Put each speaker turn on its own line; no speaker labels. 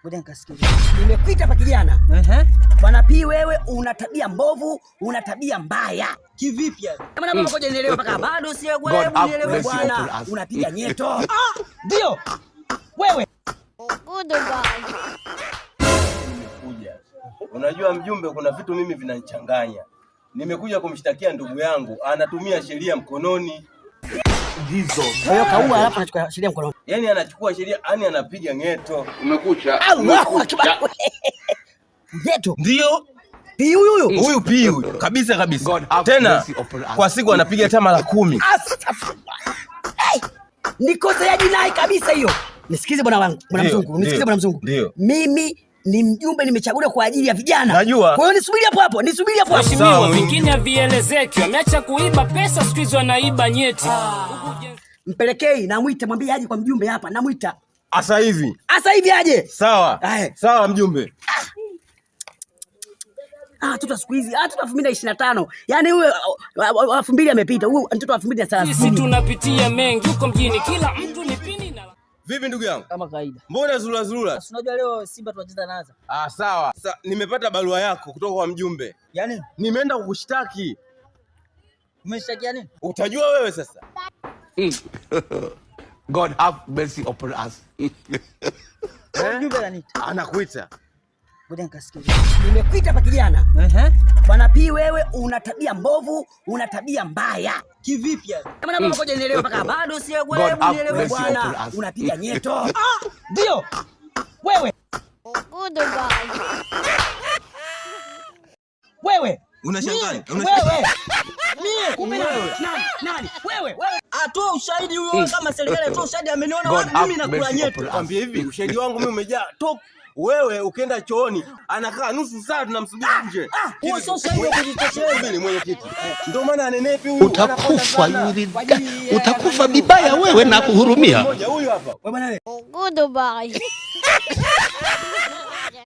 Ngoja nikasikie. Nimekuita hapa kijana. Bwana P, wewe una tabia mbovu, una tabia mbaya.
Kivipi yani?
Kama naomba ngoja nielewe mpaka bado sielewi nielewe bwana. Unapiga nyeto. Ndio. Wewe.
Nimekuja. Unajua mjumbe, kuna vitu mimi vinanichanganya. Nimekuja kumshtakia ndugu yangu, anatumia sheria mkononi.
Hizo. Kwa hiyo kaua alafu anachukua sheria mkononi.
Yaani anachukua sheria, yani anapiga ngeto.
Umekucha.
Allahu Akbar. Ngeto.
Ndio.
P huyu.
Huyu P huyu. Kabisa. Tena kwa siku anapiga hata mara 10.
Hey! Ni kosa ya jinai kabisa hiyo. Nisikize bwana wangu, bwana mzungu, nisikize bwana mzungu. Mimi ni mjumbe, nimechaguliwa kwa ajili ya vijana.
Najua.
Kwa hiyo nisubiri hapo, nisubiri hapo.
Mheshimiwa, vingine vielezeki, wameacha kuiba pesa, siku hizo wanaiba nyeti.
Mpelekei, namuita, mwambie aje kwa mjumbe hapa, namuita.
Asa hivi aje.
Sawa.
Sawa mjumbe.
Mtoto siku hizi, mtoto 2025. Yaani huyo 2000 amepita. Huyo mtoto 2030.
Sisi tunapitia mengi huko mjini, kila mtu ni pini na
Vipi ndugu yangu?
Kama kawaida.
Mbona zulazula?
Unajua leo Simba tunacheza na Azam.
Sawa. Sasa nimepata barua yako kutoka kwa mjumbe.
Yaani?
Nimeenda kukushtaki.
Umeshtakia nini?
Utajua wewe sasa.
God have mercy upon us.
Mjumbe ananiita.
Anakuita.
Ngoja nikasikie. Nimekuita hapa kijana. Bwana P, wewe una tabia mbovu, una tabia mbaya.
Kivipi yani?
Kama naomba ngoja nielewe mpaka bado sielewi nielewe bwana. Unapiga nyeto. Ndio. Wewe. Wewe.
Unashangaa?
Wewe. Mimi nani? Wewe.
Atoa ushahidi huyo, kama serikali atoa ushahidi, ameniona wapi mimi nakula nyeto.
Kwambie hivi, ushahidi wangu mimi umejaa top. Wewe ukienda chooni anakaa nusu saa tunamsubiri nje.
Huo sio ushahidi wa kujitosheleza.
Mwenyekiti. Ndio maana anenepi huyu.
Utakufa vibaya wewe na kuhurumia.
Huyu hapa.
Wewe bwana wewe.